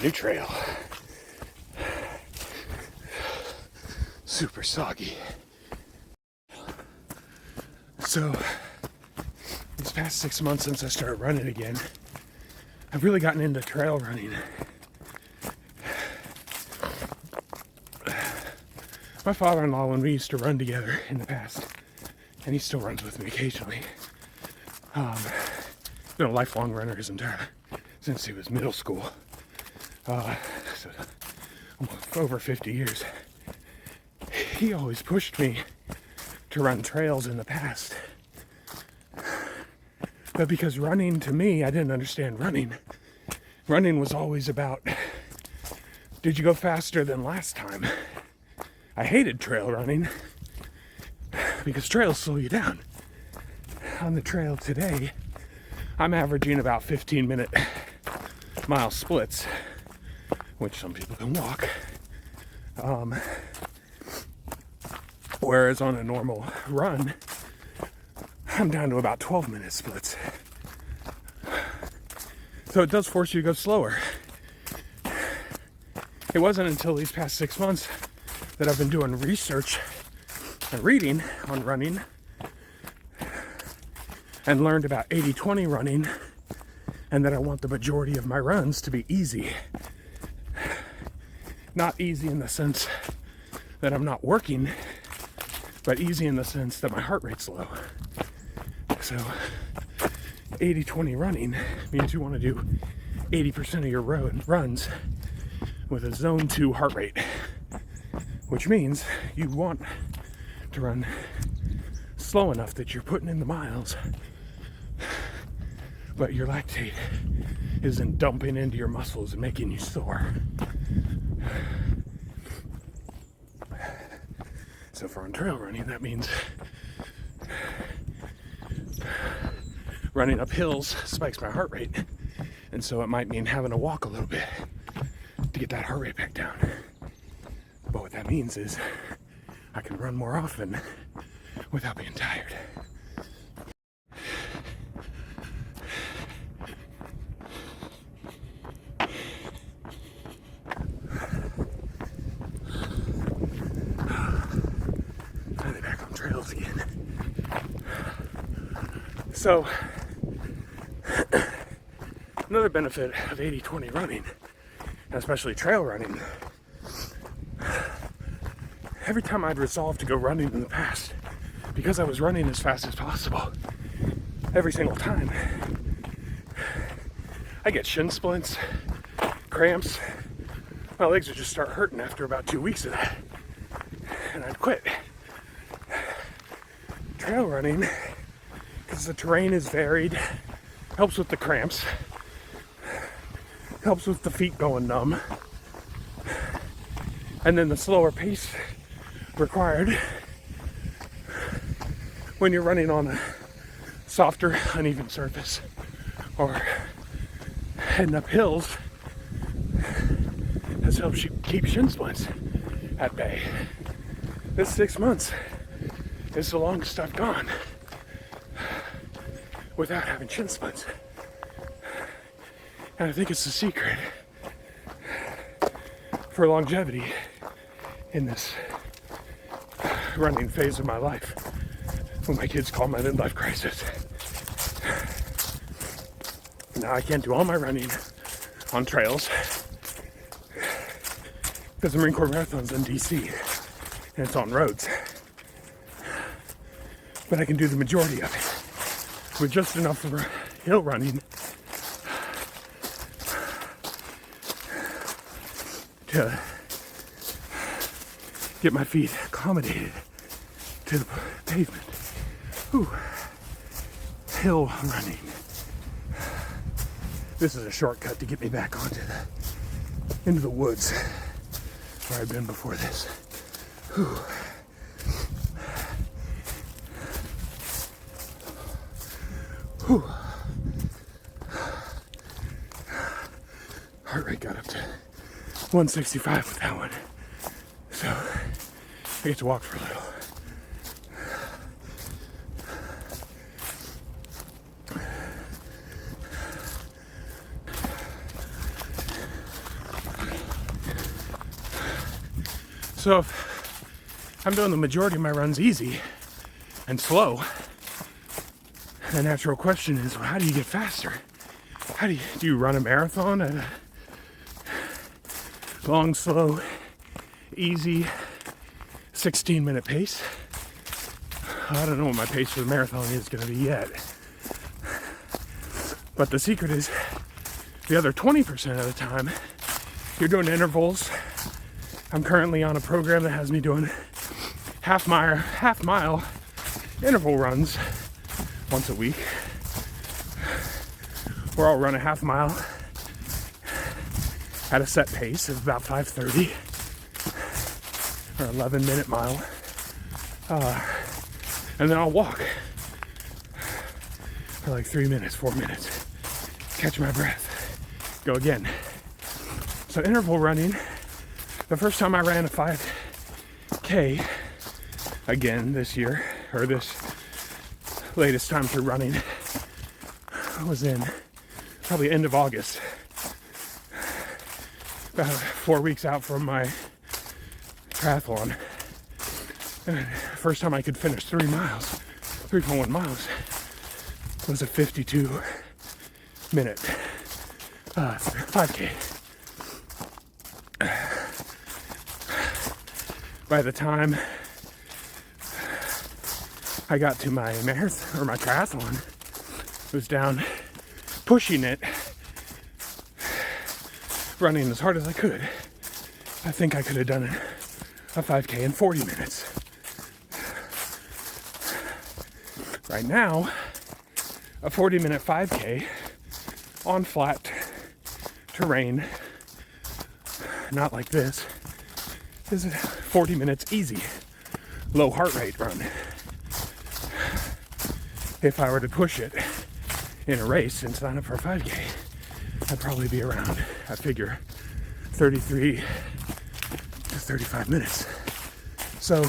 new trail. Super soggy. So, these past 6 months since I started running again, I've really gotten into trail running. My father-in-law, when we used to run together in the past, and he still runs with me occasionally, been a lifelong runner since he was middle school. So over 50 years. He always pushed me to run trails in the past. But because running, to me, I didn't understand running. Running was always about, did you go faster than last time? I hated trail running because trails slow you down. On the trail today, I'm averaging about 15-minute mile splits, which some people can walk. Whereas on a normal run, I'm down to about 12-minute splits. So it does force you to go slower. It wasn't until these past 6 months that I've been doing research and reading on running and learned about 80-20 running, and that I want the majority of my runs to be easy. Not easy in the sense that I'm not working, but easy in the sense that my heart rate's low. So 80-20 running means you want to do 80% of your runs with a zone 2 heart rate, which means you want to run slow enough that you're putting in the miles, but your lactate isn't dumping into your muscles and making you sore. So for on trail running, that means running up hills spikes my heart rate, and so it might mean having to walk a little bit to get that heart rate back down. But what that means is I can run more often without being tired. Finally back on trails again. So, another benefit of 80-20 running, and especially trail running, every time I'd resolved to go running in the past, because I was running as fast as possible, every single time, I get shin splints, cramps. My legs would just start hurting after about 2 weeks of that, and I'd quit. Trail running, because the terrain is varied, helps with the cramps, helps with the feet going numb, and then the slower pace required when you're running on a softer, uneven surface or heading up hills has helped you keep shin splints at bay. This 6 months is the longest I've gone without having shin splints. And I think it's the secret for longevity in this running phase of my life, what my kids call my midlife crisis. Now I can't do all my running on trails because the Marine Corps Marathon's in DC and it's on roads. But I can do the majority of it with just enough hill running to get my feet accommodated to the pavement. Ooh. Hill running. This is a shortcut to get me back into the woods where I've been before this. Ooh. Ooh. Heart rate got up to 165 with that one. So I get to walk for a little. So if I'm doing the majority of my runs easy and slow, the natural question is, well, how do you get faster? Do you run a marathon at a long, slow, easy 16-minute pace? I don't know what my pace for the marathon is going to be yet. But the secret is the other 20% of the time, you're doing intervals. I'm currently on a program that has me doing half mile interval runs once a week, where I'll run a half mile at a set pace of about 5:30 or 11-minute mile, and then I'll walk for like 3 minutes, 4 minutes, catch my breath, go again. So interval running, the first time I ran a 5K again this year, or this latest time through running, was in probably end of August, about 4 weeks out from my triathlon. And first time I could finish 3 miles, 3.1 miles, was a 52-minute 5K. By the time I got to my marathon or my triathlon, I was down pushing it, running as hard as I could. I think I could have done a 5K in 40 minutes. Right now, a 40-minute 5K on flat terrain, not like this, is 40 minutes easy, low heart rate run. If I were to push it in a race and sign up for a 5K, I'd probably be around, I figure, 33 to 35 minutes. So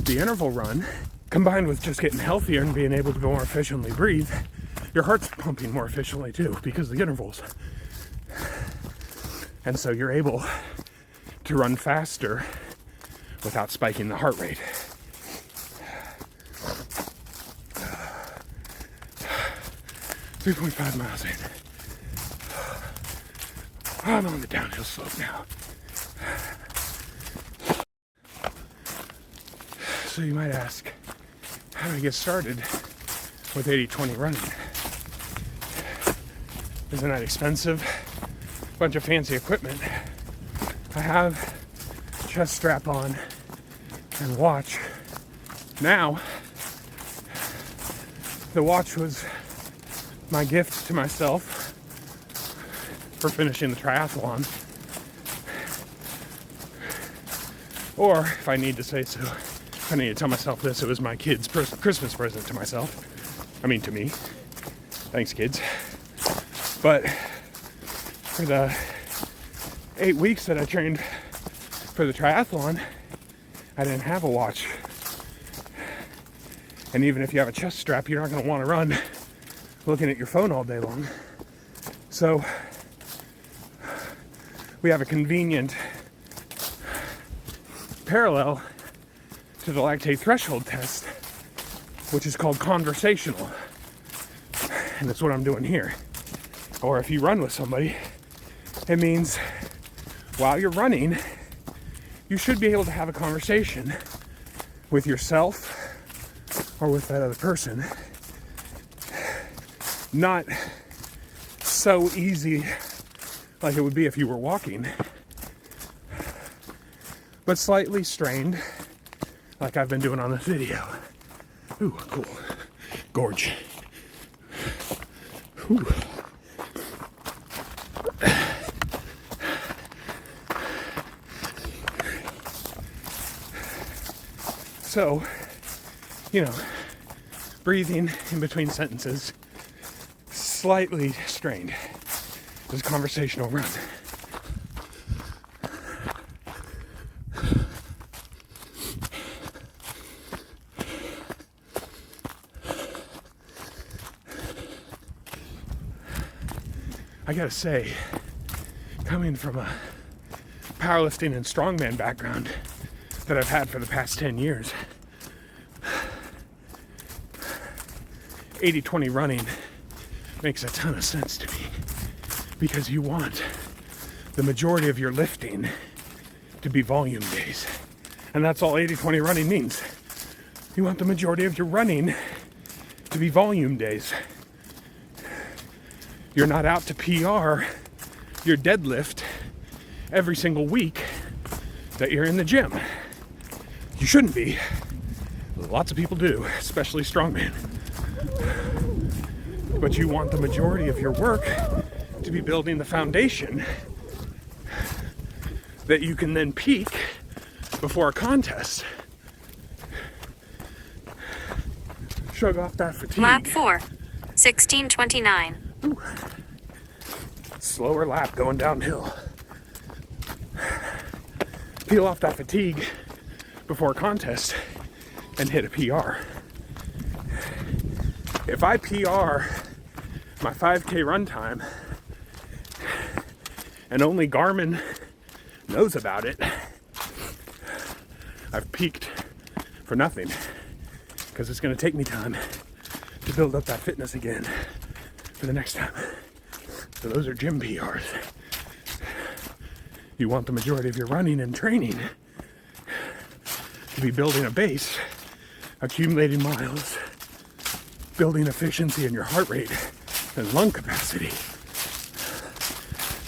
the interval run, combined with just getting healthier and being able to more efficiently breathe, your heart's pumping more efficiently too because of the intervals. And so you're able to run faster without spiking the heart rate. 3.5 miles in. I'm on the downhill slope now. So you might ask, how do I get started with 80-20 running? Isn't that expensive? Bunch of fancy equipment. I have chest strap on and watch. Now, the watch was my gift to myself for finishing the triathlon. Or, if I need to say so, if I need to tell myself this, it was my kid's Christmas present to myself. I mean, to me. Thanks, kids. But for the 8 weeks that I trained for the triathlon, I didn't have a watch. And even if you have a chest strap, you're not going to want to run looking at your phone all day long. So we have a convenient parallel to the lactate threshold test, which is called conversational. And that's what I'm doing here. Or if you run with somebody, it means while you're running, you should be able to have a conversation with yourself or with that other person. Not so easy like it would be if you were walking, but slightly strained like I've been doing on this video. Ooh, cool. Gorge. Ooh. So, breathing in between sentences, slightly strained. This conversational run. I gotta say, coming from a powerlifting and strongman background that I've had for the past 10 years, 80-20 running makes a ton of sense to me, because you want the majority of your lifting to be volume days. And that's all 80-20 running means. You want the majority of your running to be volume days. You're not out to PR your deadlift every single week that you're in the gym. You shouldn't be. Lots of people do, especially strongmen. But you want the majority of your work to be building the foundation that you can then peak before a contest. Shrug off that fatigue. Lap 4, 16:29. Ooh. Slower lap going downhill. Peel off that fatigue before a contest and hit a PR. If I PR my 5K run time and only Garmin knows about it, I've peaked for nothing, because it's going to take me time to build up that fitness again for the next time. So those are gym PRs. You want the majority of your running and training to be building a base, accumulating miles, building efficiency in your heart rate and lung capacity,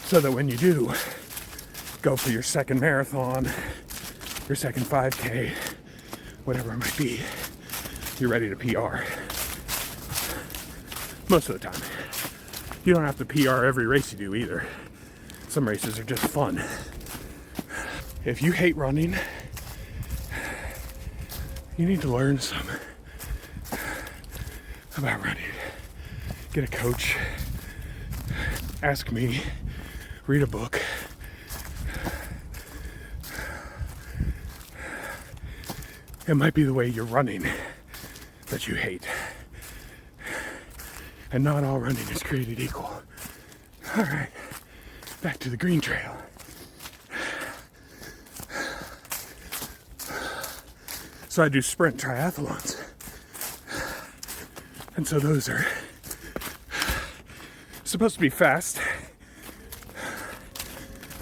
so that when you do go for your second marathon, your second 5K, whatever it might be, you're ready to PR. Most of the time. You don't have to PR every race you do either. Some races are just fun. If you hate running, you need to learn some about running. Get a coach, ask me, read a book. It might be the way you're running that you hate. And not all running is created equal. All right, back to the green trail. So I do sprint triathlons. And so those are supposed to be fast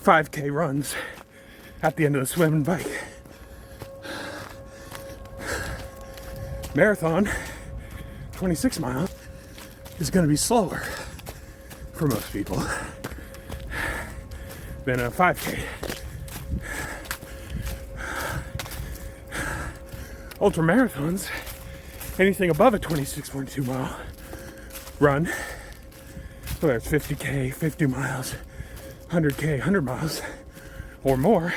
5K runs at the end of the swim and bike. Marathon, 26 miles, is going to be slower for most people than a 5K. Ultra marathons, anything above a 26.2 mile run, whether it's 50K, 50 miles, 100K, 100 miles, or more,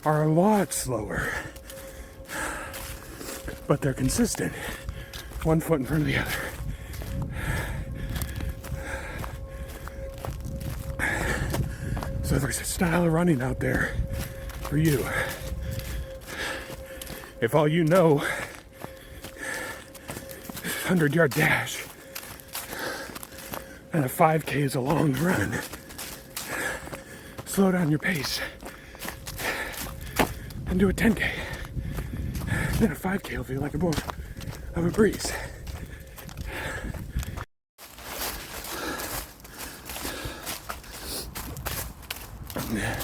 are a lot slower. But they're consistent, one foot in front of the other. So there's a style of running out there for you. If all you know is 100-yard dash and a 5K is a long run, slow down your pace and do a 10K. Then a 5K will feel like a more of a breeze. Yeah.